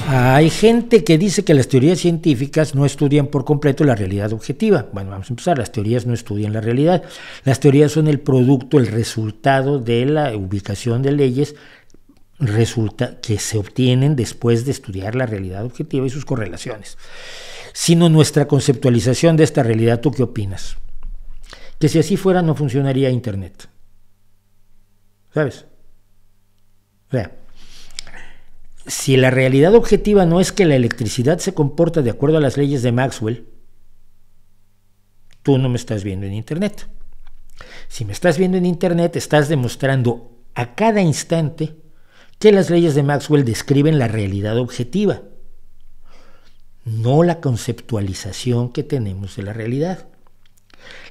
Hay gente que dice que las teorías científicas no estudian por completo la realidad objetiva. Bueno, vamos a empezar. Las teorías no estudian la realidad. Las teorías son el producto, el resultado de la ubicación de leyes que se obtienen después de estudiar la realidad objetiva y sus correlaciones. Sino nuestra conceptualización de esta realidad. ¿Tú qué opinas? Que si así fuera no funcionaría Internet. ¿Sabes? O sea, si la realidad objetiva no es que la electricidad se comporta de acuerdo a las leyes de Maxwell, tú no me estás viendo en Internet. Si me estás viendo en Internet, estás demostrando a cada instante que las leyes de Maxwell describen la realidad objetiva, no la conceptualización que tenemos de la realidad.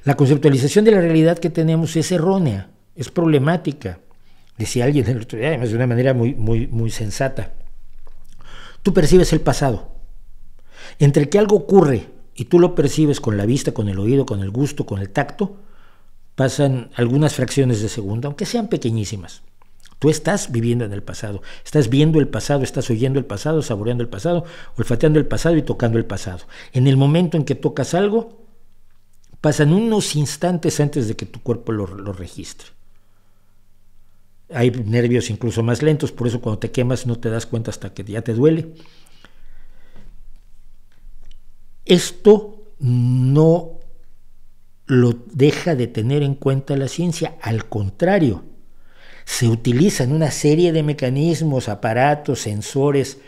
La conceptualización de la realidad que tenemos es errónea, es problemática. Decía alguien el otro día, además de una manera muy sensata. Tú percibes el pasado. Entre que algo ocurre y tú lo percibes con la vista, con el oído, con el gusto, con el tacto, pasan algunas fracciones de segundo, aunque sean pequeñísimas. Tú estás viviendo en el pasado, estás viendo el pasado, estás oyendo el pasado, saboreando el pasado, olfateando el pasado y tocando el pasado. En el momento en que tocas algo, pasan unos instantes antes de que tu cuerpo lo registre. Hay nervios incluso más lentos, por eso cuando te quemas no te das cuenta hasta que ya te duele. Esto no lo deja de tener en cuenta la ciencia, al contrario, se utilizan una serie de mecanismos, aparatos, sensores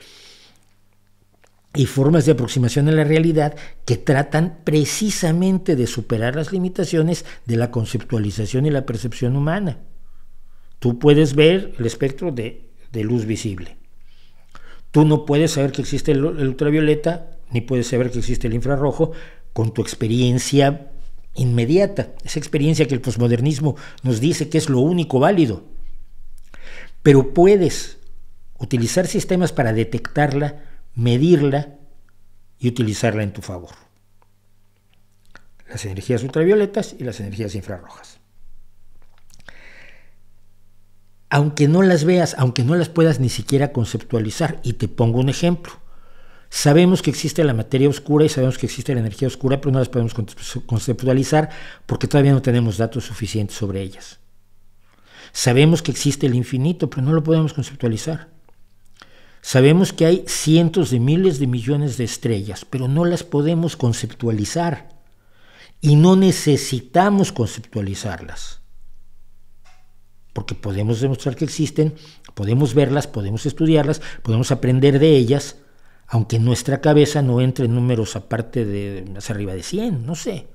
y formas de aproximación a la realidad que tratan precisamente de superar las limitaciones de la conceptualización y la percepción humana. Tú puedes ver el espectro de luz visible. Tú no puedes saber que existe el ultravioleta, ni puedes saber que existe el infrarrojo con tu experiencia inmediata, esa experiencia que el posmodernismo nos dice que es lo único válido. Pero puedes utilizar sistemas para detectarla, medirla y utilizarla en tu favor. Las energías ultravioletas y las energías infrarrojas. Aunque no las veas, aunque no las puedas ni siquiera conceptualizar, y te pongo un ejemplo. Sabemos que existe la materia oscura y sabemos que existe la energía oscura, pero no las podemos conceptualizar porque todavía no tenemos datos suficientes sobre ellas. Sabemos que existe el infinito, pero no lo podemos conceptualizar. Sabemos que hay cientos de miles de millones de estrellas, pero no las podemos conceptualizar. Y no necesitamos conceptualizarlas. Porque podemos demostrar que existen, podemos verlas, podemos estudiarlas, podemos aprender de ellas, aunque en nuestra cabeza no entren números aparte de más arriba de 100, no sé.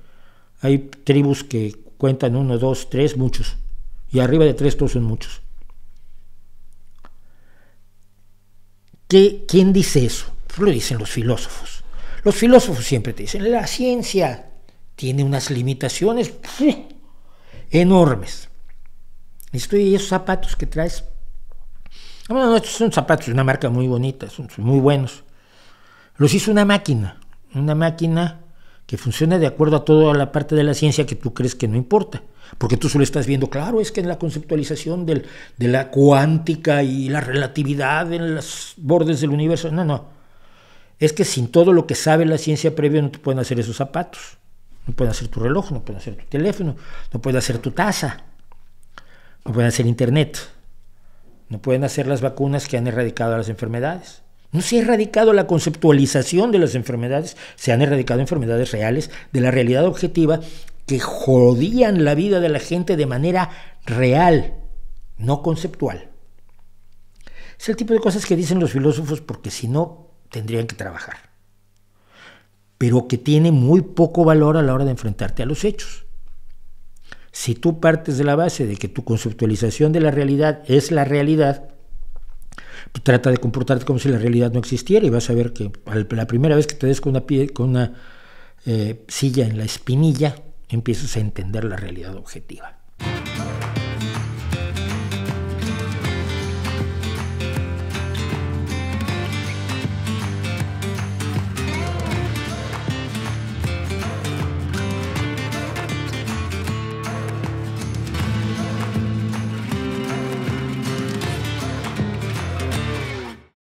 Hay tribus que cuentan 1, 2, 3, muchos. Y arriba de 3 todos son muchos. ¿Quién dice eso? Pues lo dicen los filósofos. Los filósofos siempre te dicen, la ciencia tiene unas limitaciones enormes. Estoy esos zapatos que traes. Bueno, estos son zapatos de una marca muy bonita, son muy buenos. Los hizo una máquina que funciona de acuerdo a toda la parte de la ciencia que tú crees que no importa. Porque tú solo estás viendo, claro, es que en la conceptualización de la cuántica y la relatividad en los bordes del universo. No. Es que sin todo lo que sabe la ciencia previa no te pueden hacer esos zapatos. No pueden hacer tu reloj, no pueden hacer tu teléfono, no pueden hacer tu taza. No pueden hacer Internet, no pueden hacer las vacunas que han erradicado las enfermedades. No se ha erradicado la conceptualización de las enfermedades, se han erradicado enfermedades reales de la realidad objetiva que jodían la vida de la gente de manera real, no conceptual. Es el tipo de cosas que dicen los filósofos porque si no, tendrían que trabajar. Pero que tiene muy poco valor a la hora de enfrentarte a los hechos. Si tú partes de la base de que tu conceptualización de la realidad es la realidad, pues trata de comportarte como si la realidad no existiera y vas a ver que la primera vez que te des con una silla en la espinilla, empiezas a entender la realidad objetiva.